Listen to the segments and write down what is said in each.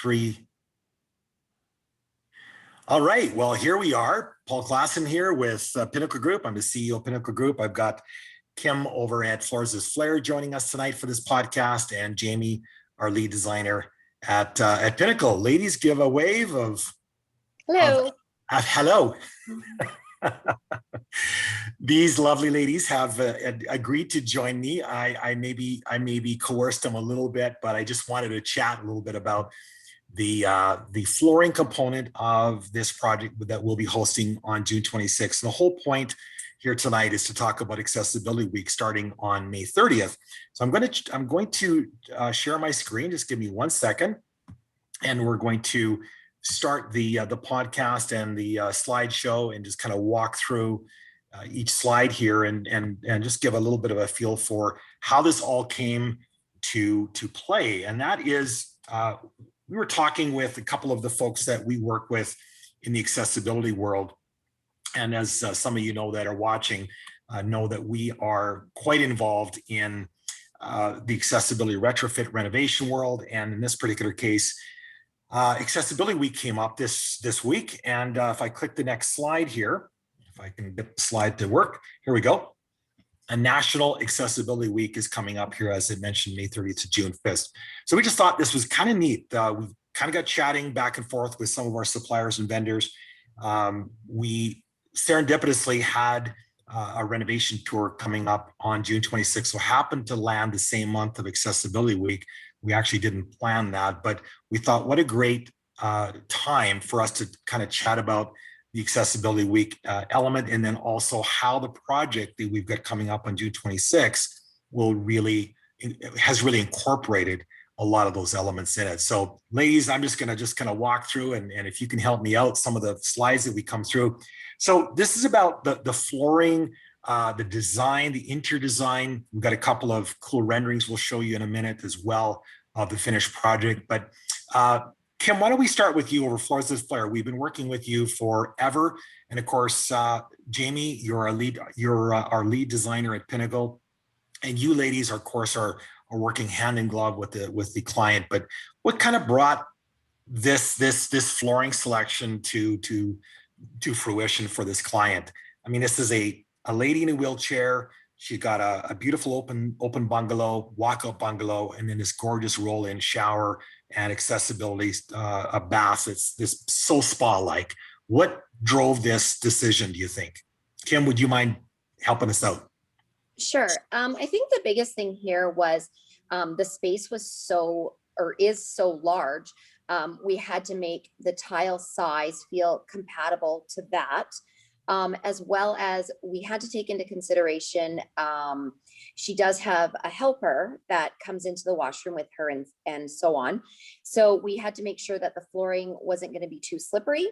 3. All right, well, here we are. Paul Klassen here with Pinnacle Group. I'm the CEO of Pinnacle Group. I've got Kim over at Flair joining us tonight for this podcast, and Jami, our lead designer at Pinnacle. Ladies, give a wave of hello. Hello. These lovely ladies have agreed to join me. I maybe coerced them a little bit, but I just wanted to chat a little bit about the flooring component of this project that we'll be hosting on June 26th. And the whole point here tonight is to talk about Accessibility Week starting on May 30th. So I'm going to share my screen. Just give me 1 second, and we're going to start the podcast and the slideshow and just kind of walk through each slide here and just give a little bit of a feel for how this all came to play. And that is, we were talking with a couple of the folks that we work with in the accessibility world. And as some of you know that are watching, know that we are quite involved in the accessibility retrofit renovation world. And in this particular case, Accessibility Week came up this week. And if I click the next slide here, if I can get the slide to work, here we go. A National Accessibility Week is coming up here, as I mentioned, May 30th to June 5th. So we just thought this was kind of neat. We kind of got chatting back and forth with some of our suppliers and vendors. We serendipitously had a renovation tour coming up on June 26th, so happened to land the same month of Accessibility Week. We actually didn't plan that, but we thought what a great time for us to kind of chat about the Accessibility Week element, and then also how the project that we've got coming up on June 26th has really incorporated a lot of those elements in it. So ladies, I'm just going to walk through, and if you can help me out, some of the slides that we come through. So this is about the flooring, the design, the interior design. We've got a couple of cool renderings we'll show you in a minute as well of the finished project. But Kim, why don't we start with you over Floors with Flair? We've been working with you forever. And of course, Jami, you're our lead designer at Pinnacle. And you ladies, of course, are working hand in glove with the client. But what kind of brought this flooring selection to fruition for this client? I mean, this is a lady in a wheelchair. She got a beautiful open bungalow, walkout bungalow, and then this gorgeous roll-in shower and accessibility, a bath. It's this so spa-like. What drove this decision, do you think? Kim, would you mind helping us out? Sure. I think the biggest thing here was the space was is so large. We had to make the tile size feel compatible to that. As well as we had to take into consideration, she does have a helper that comes into the washroom with her and so on. So we had to make sure that the flooring wasn't going to be too slippery,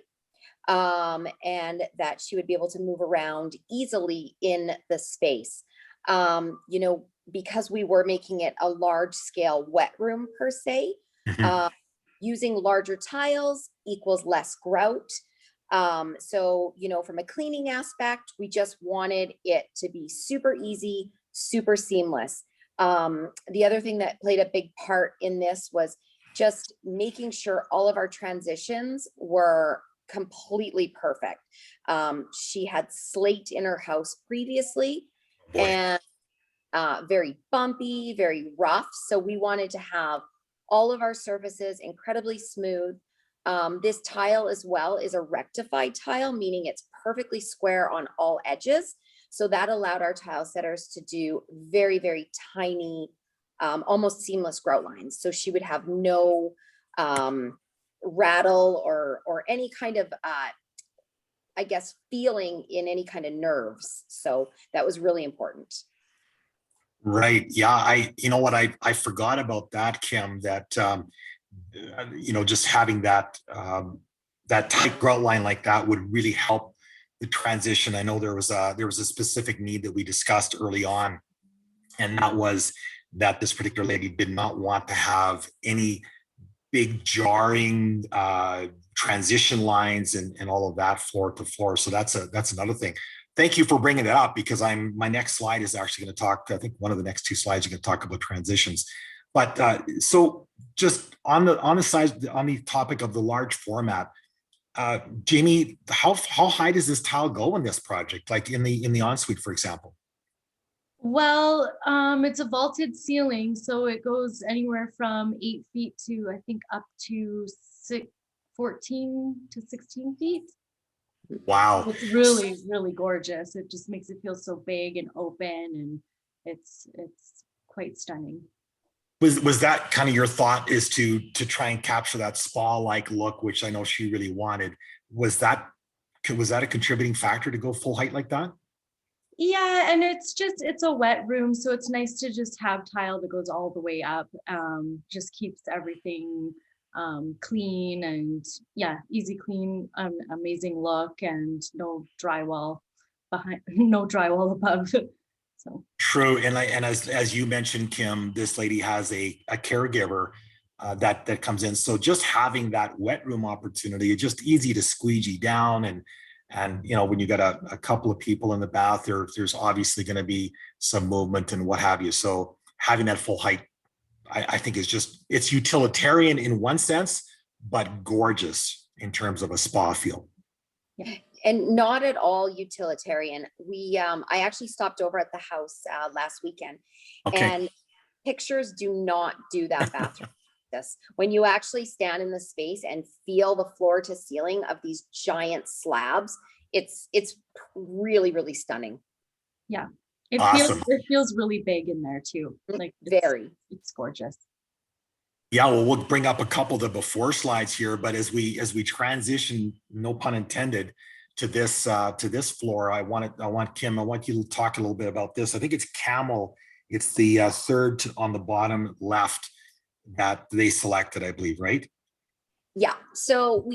and that she would be able to move around easily in the space. Because we were making it a large scale wet room per se, using larger tiles equals less grout. So, from a cleaning aspect, we just wanted it to be super easy, super seamless. The other thing that played a big part in this was just making sure all of our transitions were completely perfect. She had slate in her house previously, and very bumpy, very rough. So we wanted to have all of our surfaces incredibly smooth. This tile as well is a rectified tile, meaning it's perfectly square on all edges. So that allowed our tile setters to do very, very tiny, almost seamless grout lines. So she would have no rattle or any kind of, feeling in any kind of nerves. So that was really important. Right. Yeah. You know what? I forgot about that, Kim, that, just having that tight grout line like that would really help the transition. I know there was a specific need that we discussed early on, and that was that this particular lady did not want to have any big jarring transition lines and all of that floor to floor. So that's another thing. Thank you for bringing it up, because my next slide is actually going to talk, I think one of the next two slides are going to talk about transitions. But so just on the size, on the topic of the large format, Jami, how high does this tile go in this project? Like in the ensuite, for example? Well, it's a vaulted ceiling, so it goes anywhere from 8 feet to I think up to 14 to 16 feet. Wow. It's really, really gorgeous. It just makes it feel so big and open, and it's quite stunning. Was that kind of your thought, is to try and capture that spa-like look, which I know she really wanted? Was that a contributing factor to go full height like that? Yeah, and it's a wet room, so it's nice to just have tile that goes all the way up. Just keeps everything clean and yeah, easy clean, amazing look, and no drywall behind, no drywall above. So True, and as you mentioned, Kim, this lady has a caregiver that comes in. So just having that wet room opportunity, it's just easy to squeegee down, and you know, when you got a couple of people in the bath, there's obviously going to be some movement and what have you. So having that full height, I think is just, it's utilitarian in one sense, but gorgeous in terms of a spa feel. Yeah. And not at all utilitarian. I actually stopped over at the house last weekend, Okay. and pictures do not do that bathroom. When you actually stand in the space and feel the floor to ceiling of these giant slabs, it's really, really stunning. yeah, Awesome. it feels really big in there too. Like it's gorgeous. Yeah, well, we'll bring up a couple of the before slides here, but as we transition, no pun intended, to this floor, I want Kim, I want you to talk a little bit about this. I think it's camel. It's the third on the bottom left that they selected, I believe, right? Yeah. So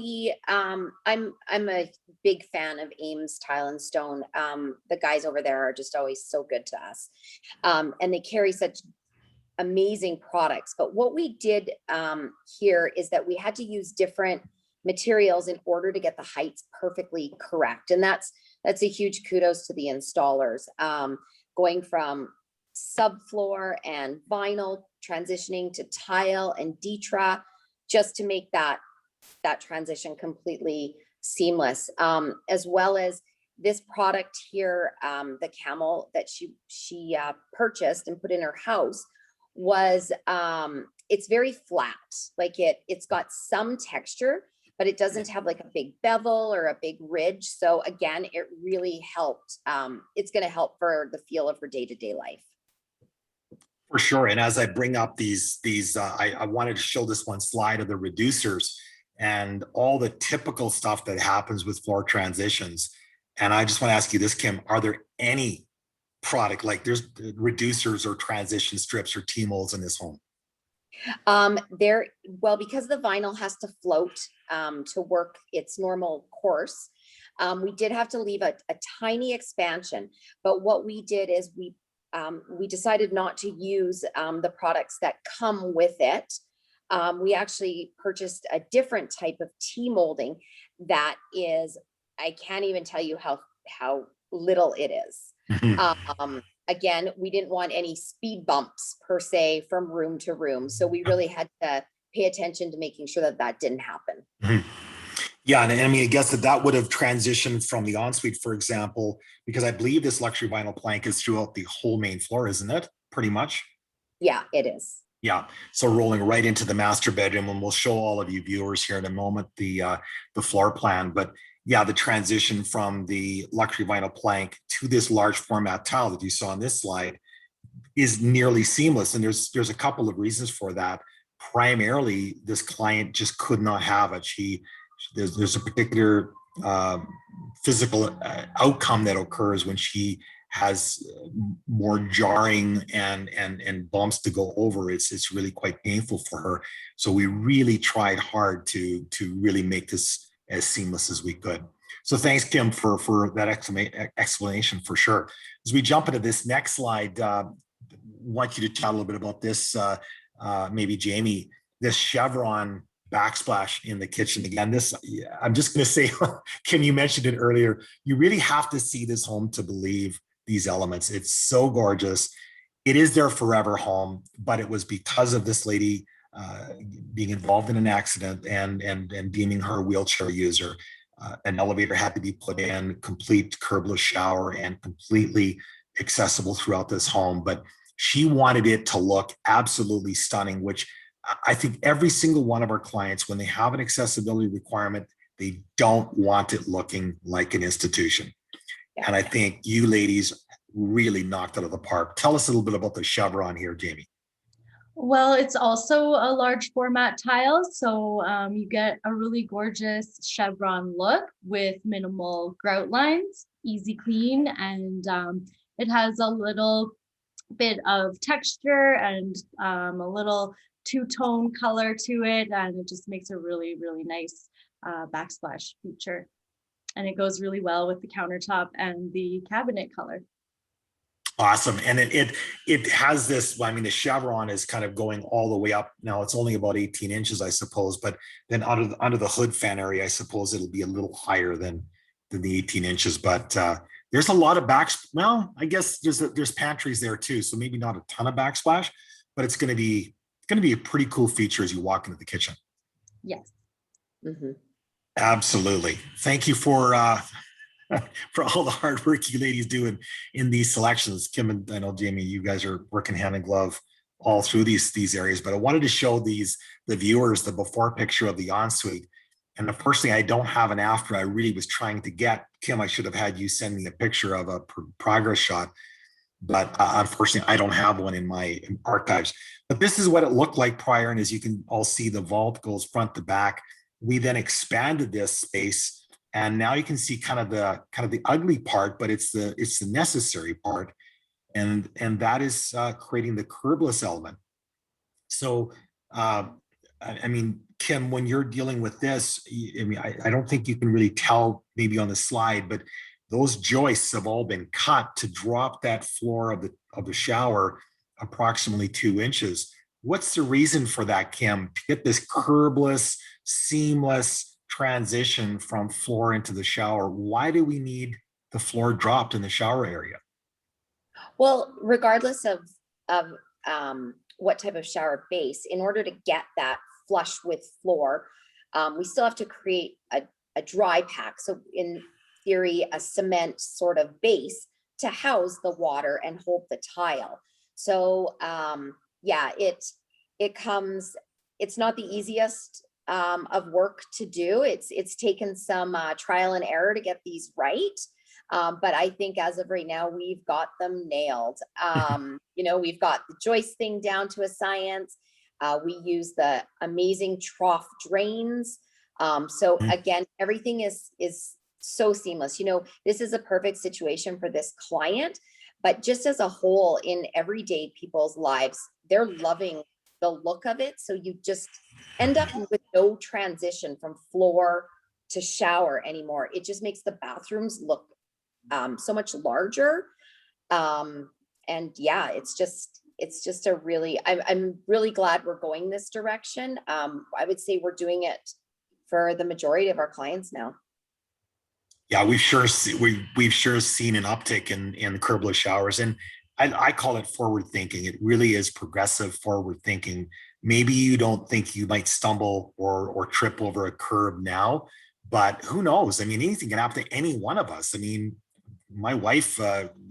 I'm a big fan of Ames Tile and Stone. The guys over there are just always so good to us, and they carry such amazing products. But what we did here is that we had to use different materials in order to get the heights perfectly correct, and that's a huge kudos to the installers. Going from subfloor and vinyl, transitioning to tile and Detra, just to make that transition completely seamless, as well as this product here, the camel that she purchased and put in her house was, it's very flat. Like it's got some texture, but it doesn't have like a big bevel or a big ridge. So again, it really helped. It's going to help for the feel of her day-to-day life. For sure. And as I bring up these, I wanted to show this one slide of the reducers and all the typical stuff that happens with floor transitions. And I just want to ask you this, Kim, are there any product like there's reducers or transition strips or T-molds in this home? Well, because the vinyl has to float to work its normal course, we did have to leave a tiny expansion. But what we did is we decided not to use the products that come with it. We actually purchased a different type of T-molding that is, I can't even tell you how little it is. Again, we didn't want any speed bumps per se from room to room. So we really had to pay attention to making sure that didn't happen. Yeah, and I mean, I guess that would have transitioned from the ensuite, for example, because I believe this luxury vinyl plank is throughout the whole main floor, isn't it? Pretty much. Yeah, it is. Yeah, so rolling right into the master bedroom, and we'll show all of you viewers here in a moment the floor plan. But yeah, the transition from the luxury vinyl plank to this large format tile that you saw on this slide is nearly seamless, and there's a couple of reasons for that. Primarily, this client just could not have it. There's a particular physical outcome that occurs when she has more jarring and bumps to go over. It's really quite painful for her. So we really tried hard to really make this as seamless as we could. So thanks, Kim, for that explanation for sure. As we jump into this next slide, want you to chat a little bit about this, maybe Jami, this chevron backsplash in the kitchen. Again, this, I'm just going to say, Kim, you mentioned it earlier, you really have to see this home to believe these elements. It's so gorgeous. it is their forever home, but it was because of this lady being involved in an accident and deeming her a wheelchair user. An elevator had to be put in, complete curbless shower, and completely accessible throughout this home. But she wanted it to look absolutely stunning, which I think every single one of our clients, when they have an accessibility requirement, they don't want it looking like an institution. And I think you ladies really knocked it out of the park. Tell us a little bit about the chevron here, Jami. Well, it's also a large format tile, so you get a really gorgeous chevron look with minimal grout lines, easy clean, and it has a little bit of texture and a little two-tone color to it, and it just makes a really, really nice backsplash feature. And it goes really well with the countertop and the cabinet color. Awesome. And it has this, well, I mean, the chevron is kind of going all the way up. Now it's only about 18 inches, I suppose, but then under the hood fan area, I suppose it'll be a little higher than the 18 inches. But there's a lot of well, I guess there's pantries there too. So maybe not a ton of backsplash, but it's going to be a pretty cool feature as you walk into the kitchen. Yes. Mm-hmm. Absolutely. Thank you for all the hard work you ladies do in these selections. Kim and I know Jami, you guys are working hand in glove all through these areas, but I wanted to show the viewers the before picture of the ensuite. And the first thing, I don't have an after. I really was trying to get, Kim, I should have had you send me a picture of a progress shot, but unfortunately I don't have one in my archives. But this is what it looked like prior. And as you can all see, the vault goes front to back. We then expanded this space, and now you can see kind of the ugly part, but it's the necessary part, and that is creating the curbless element. So I mean, Kim, when you're dealing with this, I mean, I don't think you can really tell maybe on the slide, but those joists have all been cut to drop that floor of the shower approximately 2 inches. What's the reason for that, Kim, to get this curbless, seamless transition from floor into the shower? Why do we need the floor dropped in the shower area? Well, regardless of what type of shower base, in order to get that flush with floor, we still have to create a dry pack. So in theory, a cement sort of base to house the water and hold the tile. So yeah, it's not the easiest of work to do. It's taken some trial and error to get these right. But I think as of right now, we've got them nailed. You know, we've got the joist thing down to a science. We use the amazing trough drains. So again, everything is so seamless. You know, this is a perfect situation for this client, but just as a whole in everyday people's lives, they're loving the look of it. So you just end up with no transition from floor to shower anymore. It just makes the bathrooms look so much larger. And yeah, it's just a really, I'm really glad we're going this direction. I would say we're doing it for the majority of our clients now. Yeah, we've sure seen an uptick in curbless showers, and I call it forward thinking. It really is progressive forward thinking. Maybe you don't think you might stumble or trip over a curb now, but who knows? I mean, anything can happen to any one of us. I mean, my wife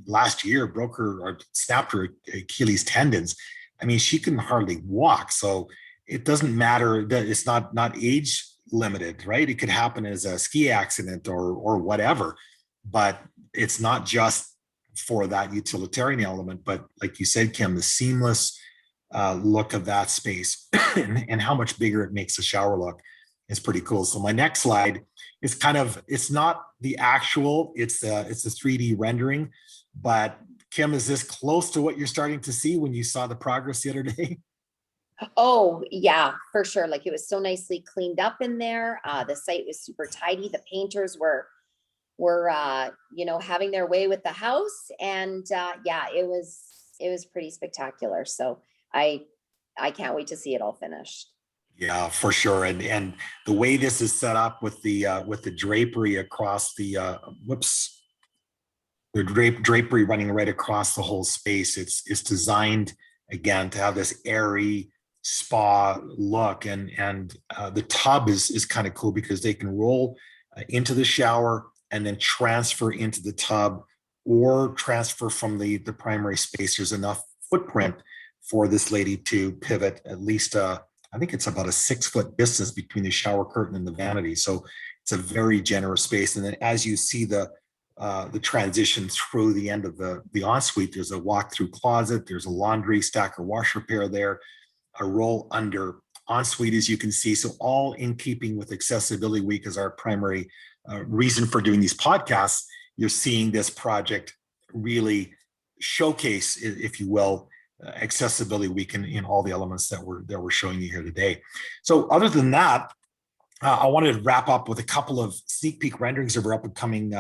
last year broke her or snapped her Achilles tendons. I mean, she can hardly walk. So it doesn't matter that it's not age limited, right? It could happen as a ski accident or whatever, but it's not just for that utilitarian element, but like you said, Kim, the seamless look of that space and how much bigger it makes the shower look is pretty cool. So my next slide is it's not the actual, it's the 3D rendering, but Kim, is this close to what you're starting to see when you saw the progress the other day? Oh yeah, for sure. Like it was so nicely cleaned up in there. The site was super tidy. The painters were you know, having their way with the house, and yeah, it was pretty spectacular. So I can't wait to see it all finished. Yeah, for sure. And the way this is set up with the drapery across the the drapery running right across the whole space. It's designed again to have this airy spa look, and the tub is kind of cool because they can roll into the shower and then transfer into the tub or transfer from the primary space. There's enough footprint for this lady to pivot at least I think it's about a 6-foot distance between the shower curtain and the vanity. So it's a very generous space. And then as you see the transition through the end of the ensuite, there's a walk-through closet, there's a laundry stacker washer pair there, a roll under ensuite, as you can see. So all in keeping with Accessibility Week as our primary reason for doing these podcasts. You're seeing this project really showcase, if you will, Accessibility Week in all the elements that we're showing you here today. So other than that, I wanted to wrap up with a couple of sneak peek renderings of our up and coming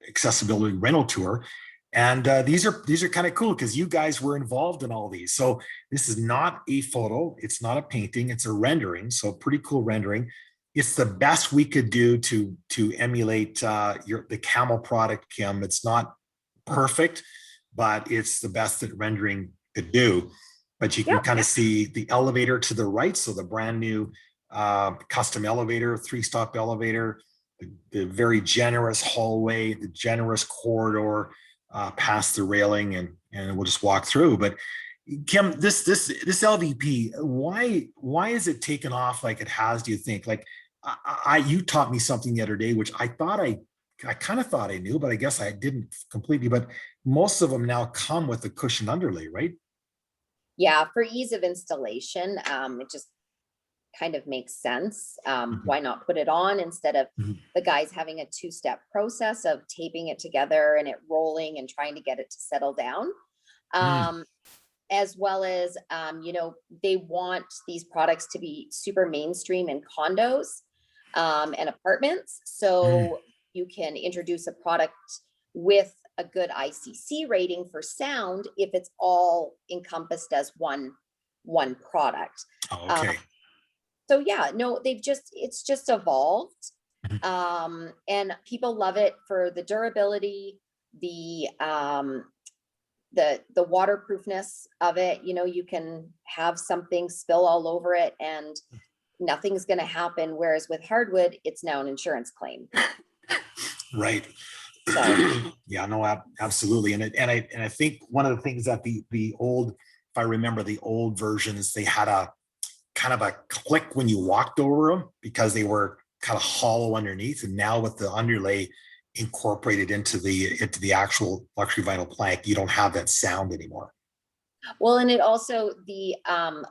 accessibility rental tour. And these are kind of cool because you guys were involved in all these. So this is not a photo, it's not a painting, it's a rendering. So pretty cool rendering. It's the best we could do to emulate the Camel product, Kim. It's not perfect, but it's the best that rendering could do. But you can kind of see the elevator to the right. So the brand new custom elevator, 3-stop elevator, the very generous hallway, the generous corridor past the railing, and we'll just walk through. But Kim, this LVP, why is it taken off like it has, do you think? Like you taught me something the other day, which I kind of thought I knew, but I guess I didn't completely. But most of them now come with a cushion underlay, right? Yeah, for ease of installation, it just kind of makes sense. Why not put it on instead of the guys having a 2-step process of taping it together and it rolling and trying to get it to settle down. As well as, they want these products to be super mainstream in condos and apartments. So you can introduce a product with a good ICC rating for sound if it's all encompassed as one product. Okay. So yeah, no, it's just evolved. And people love it for the durability, the waterproofness of it. You can have something spill all over it and nothing's going to happen. Whereas with hardwood, it's now an insurance claim. Right. So. Yeah, no, absolutely. And I think one of the things that the old, if I remember the old versions, they had a kind of a click when you walked over them because they were kind of hollow underneath. And now with the underlay incorporated into the actual luxury vinyl plank, you don't have that sound anymore. Well, and it also, the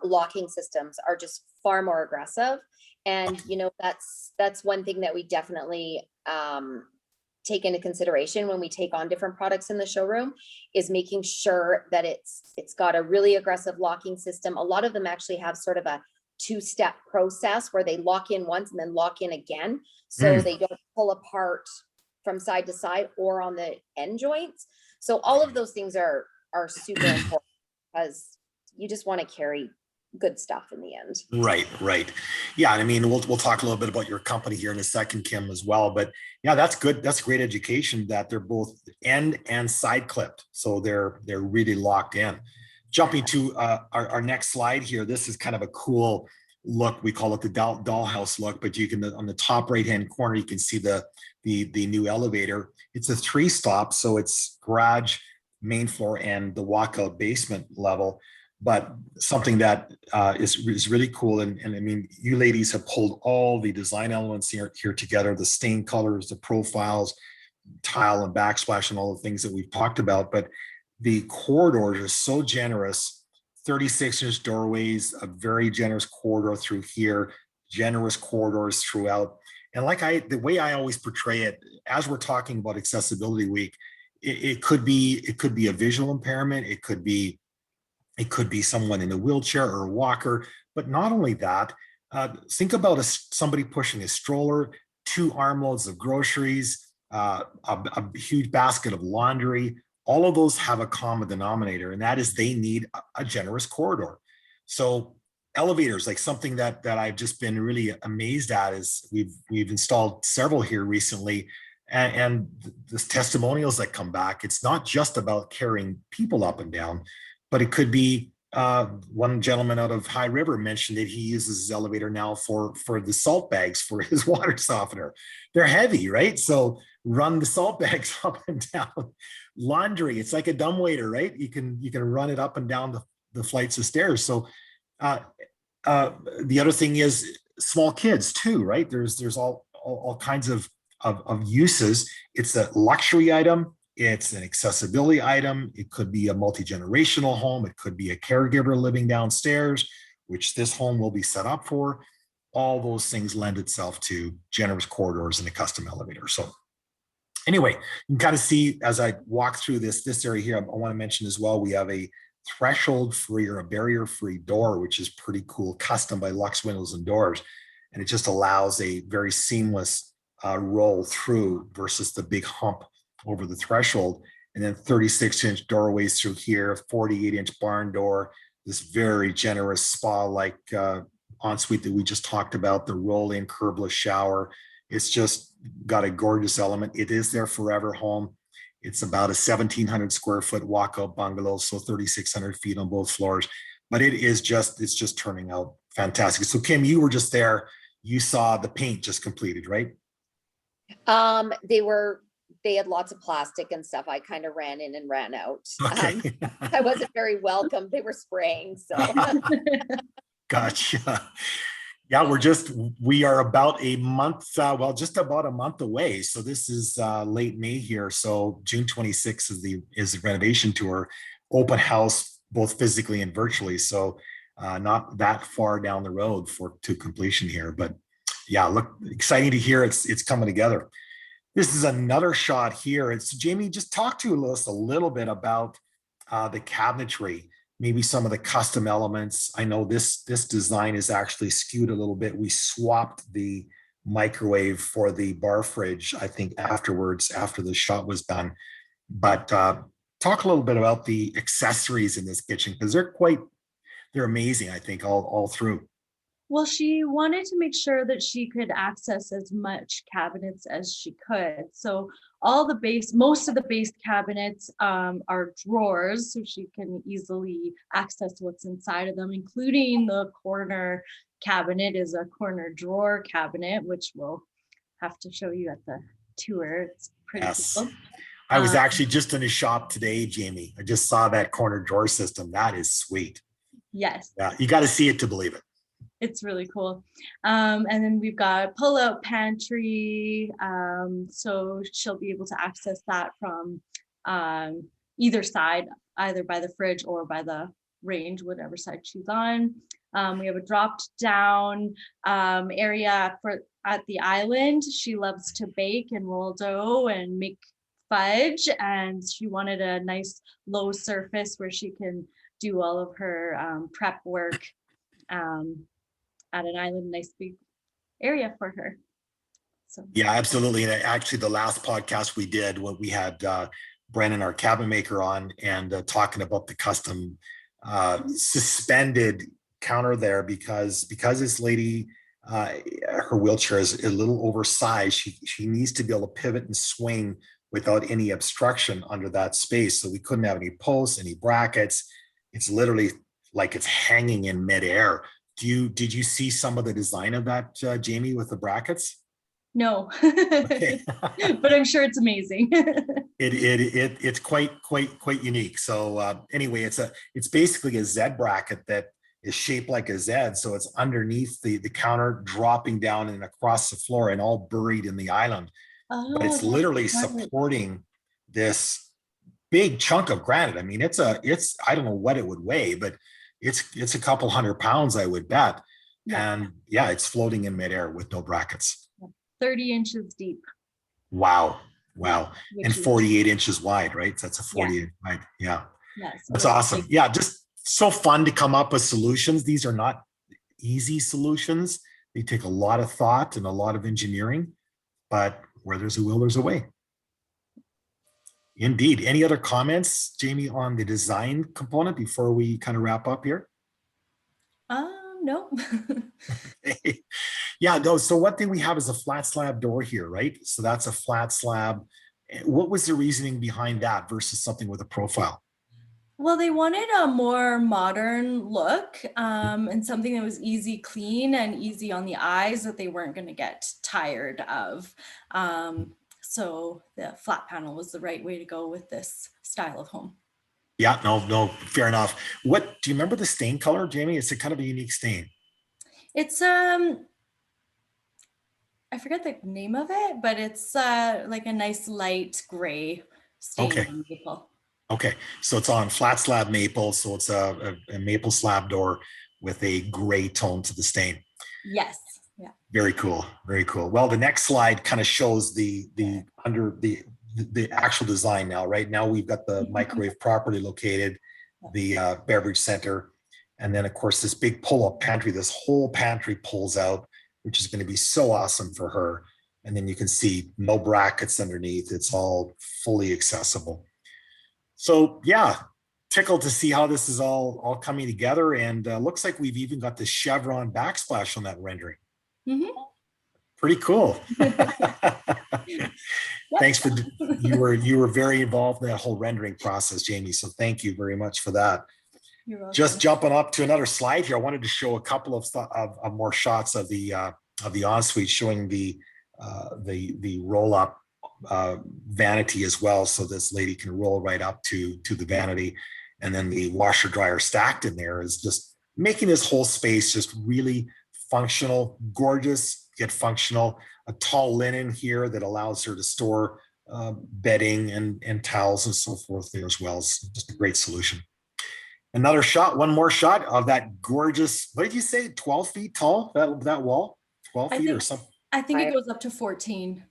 locking systems are just far more aggressive. And, that's one thing that we definitely take into consideration when we take on different products in the showroom, is making sure that it's got a really aggressive locking system. A lot of them actually have sort of a 2-step process where they lock in once and then lock in again. So they don't pull apart from side to side or on the end joints. So all of those things are super important because you just want to carry good stuff in the end. Right. Yeah. I mean, we'll talk a little bit about your company here in a second, Kim, as well. But yeah, that's good. That's great education that they're both end and side clipped. So they're really locked in. Jumping to our next slide here. This is kind of a cool look. We call it the dollhouse look, but you can, on the top right-hand corner, you can see the new elevator. It's a 3-stop. So it's garage, main floor, and the walkout basement level. But something that is really cool, and I mean, you ladies have pulled all the design elements here together, the stain colors, the profiles, tile and backsplash, and all the things that we've talked about. But the corridors are so generous, 36-inch doorways, a very generous corridor through here, generous corridors throughout. And the way I always portray it, as we're talking about Accessibility Week, it could be a visual impairment, it could be someone in a wheelchair or a walker. But not only that, think about somebody pushing a stroller, 2 armloads of groceries, a huge basket of laundry. All of those have a common denominator, and that is they need a generous corridor. So elevators, like something that I've just been really amazed at, is we've installed several here recently. and the testimonials that come back, it's not just about carrying people up and down, but it could be one gentleman out of High River mentioned that he uses his elevator now for the salt bags for his water softener. They're heavy, right? So run the salt bags up and down. Laundry, it's like a dumbwaiter, right? You can run it up and down the flights of stairs. So the other thing is small kids too, right? There's all kinds of uses. It's a luxury item. It's an accessibility item. It could be a multi-generational home. It could be a caregiver living downstairs, which this home will be set up for. All those things lend itself to generous corridors and a custom elevator. So anyway, you can kind of see as I walk through this area here, I want to mention as well, we have a threshold-free or a barrier-free door, which is pretty cool, custom by Lux Windows and Doors. And it just allows a very seamless roll through versus the big hump over the threshold. And then 36-inch doorways through here, 48-inch barn door, this very generous spa-like ensuite that we just talked about, the roll-in curbless shower. It's just got a gorgeous element. It is their forever home. It's about a 1,700 square foot walkout bungalow, so 3,600 feet on both floors. But it's just turning out fantastic. So Kim, you were just there. You saw the paint just completed, right? They had lots of plastic and stuff. I kind of ran in and ran out. Okay. I wasn't very welcome. They were spraying, so. Gotcha. Yeah, we are about a month, just about a month away. So this is late May here. So June 26th is the renovation tour, open house, both physically and virtually. So not that far down the road to completion here, but yeah, look, exciting to hear it's coming together. This is another shot here. It's Jami, just talk to us a little bit about the cabinetry, maybe some of the custom elements. I know this design is actually skewed a little bit. We swapped the microwave for the bar fridge, I think afterwards, after the shot was done. But talk a little bit about the accessories in this kitchen, because they're amazing, I think, all through. Well, she wanted to make sure that she could access as much cabinets as she could. So most of the base cabinets are drawers, so she can easily access what's inside of them, including the corner cabinet is a corner drawer cabinet, which we'll have to show you at the tour. It's pretty cool. I was actually just in a shop today, Jami. I just saw that corner drawer system. That is sweet. Yes. Yeah, you got to see it to believe it. It's really cool. And then we've got pull-out pantry. So she'll be able to access that from either side, either by the fridge or by the range, whatever side she's on. We have a dropped down area at the island. She loves to bake and roll dough and make fudge. And she wanted a nice low surface where she can do all of her prep work. At an island, nice big area for her. So yeah, absolutely. And actually, the last podcast we did, what we had Brennan, our cabinet maker, on and talking about the custom suspended counter there because this lady, her wheelchair is a little oversized. She needs to be able to pivot and swing without any obstruction under that space. So we couldn't have any posts, any brackets. It's literally like it's hanging in midair. Did you see some of the design of that, Jami, with the brackets? No, but I'm sure it's amazing. It's quite unique. So anyway, it's basically a Z bracket that is shaped like a Z. So it's underneath the counter, dropping down and across the floor and all buried in the island. But it's literally supporting this big chunk of granite. I mean, it's I don't know what it would weigh, but it's a couple 100 pounds, I would bet. Yeah. And yeah, it's floating in midair with no brackets. 30 inches deep. Wow. And 48 inches wide, right? So that's a 48 wide. Yeah. Yes. That's awesome. Yeah. Just so fun to come up with solutions. These are not easy solutions. They take a lot of thought and a lot of engineering, but where there's a will, there's a way. Indeed. Any other comments, Jami, on the design component before we kind of wrap up here? No. Yeah, no. So one thing we have is a flat slab door here, right? So that's a flat slab. What was the reasoning behind that versus something with a profile? Well, they wanted a more modern look and something that was easy clean and easy on the eyes that they weren't going to get tired of. So the flat panel was the right way to go with this style of home. Yeah, no, fair enough. What do you remember the stain color, Jamie? It's a kind of a unique stain. It's I forget the name of it, but it's like a nice light gray stain Okay. on maple. Okay, so it's on flat slab maple, so it's a maple slab door with a gray tone to the stain. Yes. Yeah. Very cool, very cool. Well, the next slide kind of shows the actual design now. Right now, we've got the microwave properly located, the beverage center, and then of course this big pull-up pantry. This whole pantry pulls out, which is going to be so awesome for her. And then you can see no brackets underneath. It's all fully accessible. So yeah, tickled to see how this is all coming together, and looks like we've even got the chevron backsplash on that rendering. Mm-hmm. Pretty cool. Thanks for you were very involved in that whole rendering process, Jamie. So thank you very much for that. You're welcome. Just jumping up to another slide here, I wanted to show a couple of more shots of the ensuite, showing the roll up vanity as well, so this lady can roll right up to the vanity, and then the washer dryer stacked in there is just making this whole space just really functional, gorgeous yet functional. A tall linen here that allows her to store bedding and towels and so forth there as well. It's just a great solution. Another shot, one more shot of that gorgeous, what did you say, 12 feet tall, that wall? 12 feet or something? I think it goes up to 14.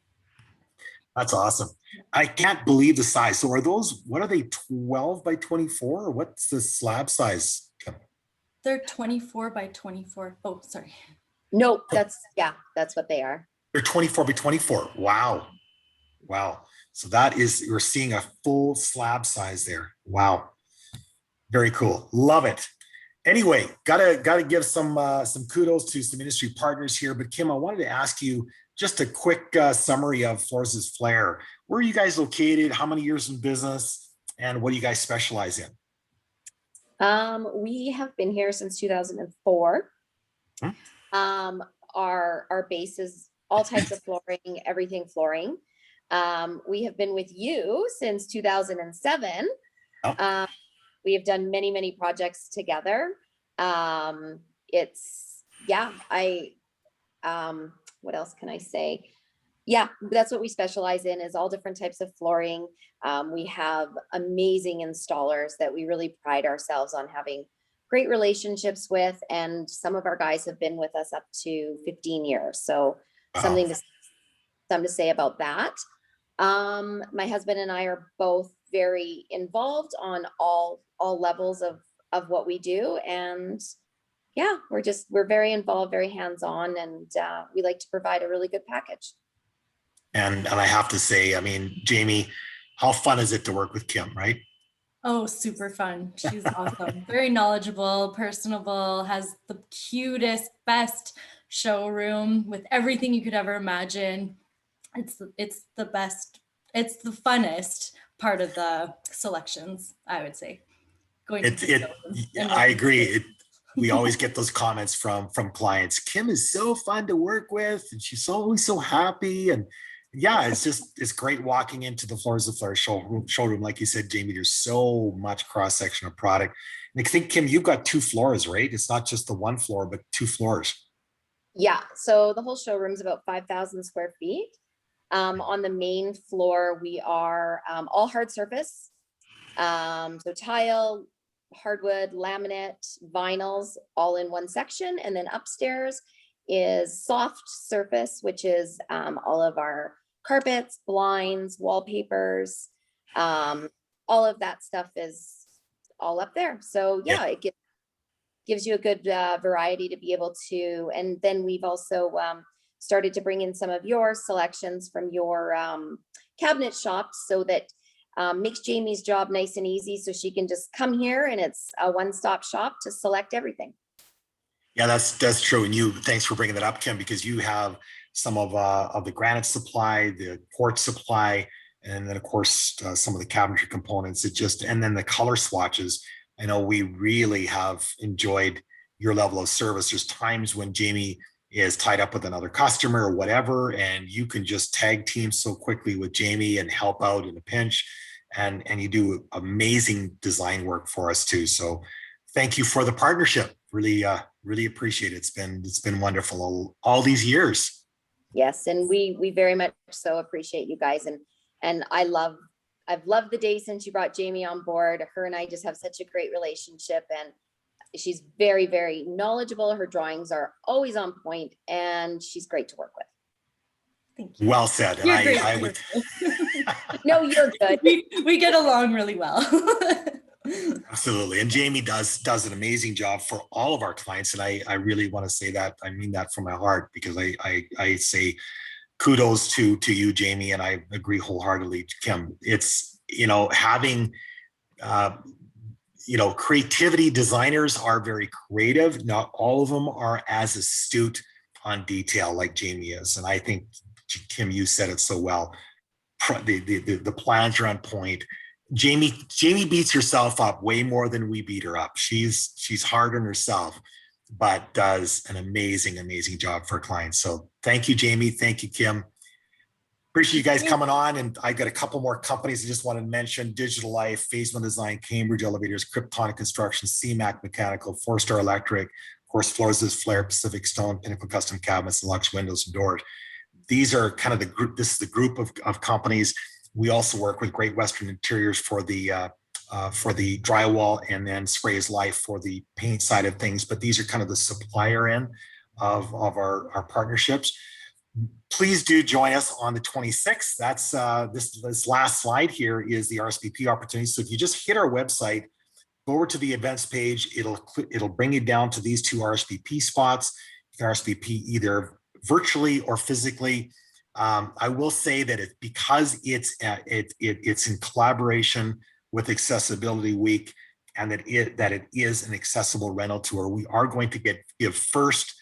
That's awesome. I can't believe the size. So are those, what are they, 12 by 24? Or what's the slab size? They're 24 by 24. Oh, sorry. No, that's what they are. They're 24 by 24. Wow. Wow. So that is, you're seeing a full slab size there. Wow. Very cool. Love it. Anyway, gotta give some kudos to some industry partners here. But Kim, I wanted to ask you just a quick summary of Floors' Flair. Where are you guys located? How many years in business? And what do you guys specialize in? We have been here since 2004. Our base is all types of flooring, everything flooring. We have been with you since 2007. Oh. We have done many projects together. What else can I say? Yeah, that's what we specialize in, is all different types of flooring. We have amazing installers that we really pride ourselves on having great relationships with, and some of our guys have been with us up to 15 years. So wow. something to say about that. My husband and I are both very involved on all levels of what we do, and yeah, we're very involved, very hands-on, and we like to provide a really good package. And I have to say, I mean, Jamie, how fun is it to work with Kim, right? Oh, super fun. She's awesome. Very knowledgeable, personable, has the cutest, best showroom with everything you could ever imagine. It's the best. It's the funnest part of the selections, I would say. I agree. We always get those comments from clients. Kim is so fun to work with, and she's always so happy. And yeah, it's great walking into the Floors of Flair showroom. Like you said, Jamie, there's so much cross section of product. And I think, Kim, you've got 2 floors, right? It's not just the 1 floor, but 2 floors. Yeah. So the whole showroom is about 5,000 square feet. On the main floor, we are all hard surface. So tile, hardwood, laminate, vinyls, all in one section. And then upstairs is soft surface, which is all of our carpets, blinds, wallpapers, all of that stuff is all up there. So yeah. It gives you a good variety to be able to, and then we've also started to bring in some of your selections from your cabinet shops, so that makes Jamie's job nice and easy, so she can just come here and it's a one-stop shop to select everything. Yeah, that's true. And thanks for bringing that up, Kim, because you have some of the granite supply, the quartz supply, and then of course some of the cabinetry components. And then the color swatches. I know we really have enjoyed your level of service. There's times when Jami is tied up with another customer or whatever, and you can just tag team so quickly with Jami and help out in a pinch. And you do amazing design work for us too. So thank you for the partnership. Really appreciate it. It's been wonderful all these years. Yes, and we very much so appreciate you guys, and I've loved the day since you brought Jami on board. Her and I just have such a great relationship, and she's very, very knowledgeable. Her drawings are always on point, and she's great to work with. Thank you. Well said. And I would. No, you're good. We get along really well. Absolutely. And Jami does an amazing job for all of our clients. And I really want to say that. I mean that from my heart, because I say kudos to you, Jami, and I agree wholeheartedly, Kim. It's, having, creativity. Designers are very creative. Not all of them are as astute on detail like Jami is. And I think, Kim, you said it so well. The plans are on point. Jami beats herself up way more than we beat her up. She's hard on herself, but does an amazing job for clients. So thank you, Jami. Thank you, Kim. Appreciate you guys coming on. And I got a couple more companies I just want to mention: Digital Life, Phase One Design, Cambridge Elevators, Kryptonic Construction, CMAC Mechanical, 4-Star Electric, of course, Floors is Flair, Pacific Stone, Pinnacle Custom Cabinets, and Lux Windows and Doors. These are kind of the group. This is the group of companies. We also work with Great Western Interiors for the drywall, and then Spray's Life for the paint side of things. But these are kind of the supplier end of our partnerships. Please do join us on the 26th. That's this last slide here is the RSVP opportunity. So if you just hit our website, go over to the events page, it'll bring you down to these 2 RSVP spots. You can RSVP either virtually or physically. I will say that because it's in collaboration with Accessibility Week, and that it is an accessible rental tour, we are going to give first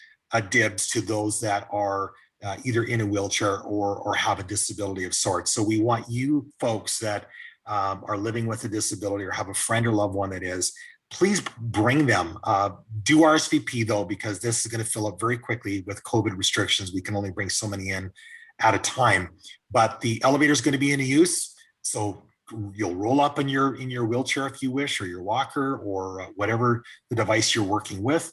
dibs to those that are either in a wheelchair or have a disability of sorts. So we want you folks that are living with a disability or have a friend or loved one that is, please bring them. Do RSVP though, because this is going to fill up very quickly with COVID restrictions. We can only bring so many in at a time, but the elevator is going to be in use. So you'll roll up in your wheelchair if you wish, or your walker, or whatever the device you're working with.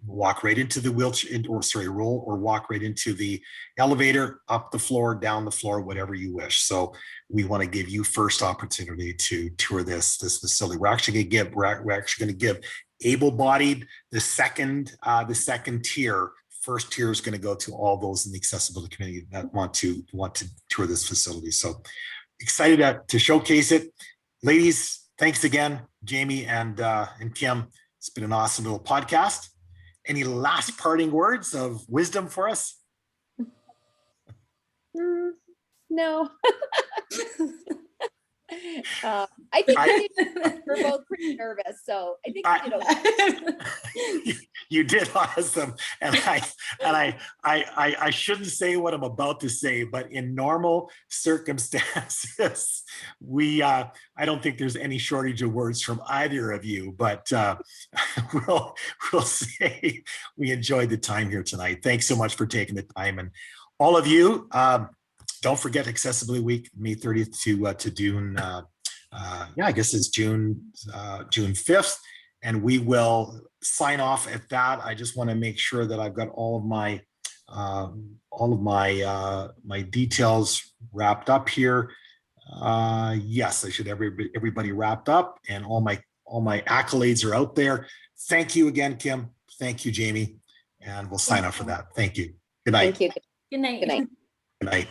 Walk right into the wheelchair, roll or walk right into the elevator, up the floor, down the floor, whatever you wish. So we want to give you first opportunity to tour this facility. We're actually going to give able-bodied the second tier. First tier is going to go to all those in the accessibility community that want to tour this facility. So excited to showcase it. Ladies, thanks again, Jami and Kim. It's been an awesome little podcast. Any last parting words of wisdom for us? No. I think we're both pretty nervous, so I think we did okay. You did awesome, and I shouldn't say what I'm about to say, but in normal circumstances, I don't think there's any shortage of words from either of you. But we'll say we enjoyed the time here tonight. Thanks so much for taking the time, and all of you. Don't forget Accessibility Week, May 30th to June. I guess it's June 5th, and we will sign off at that. I just want to make sure that I've got all of my details wrapped up here. Yes, I should have everybody wrapped up, and all my accolades are out there. Thank you again, Kim. Thank you, Jami, and we'll sign off for that. Thank you. Good night. Thank you. Good night. Good night. Good night.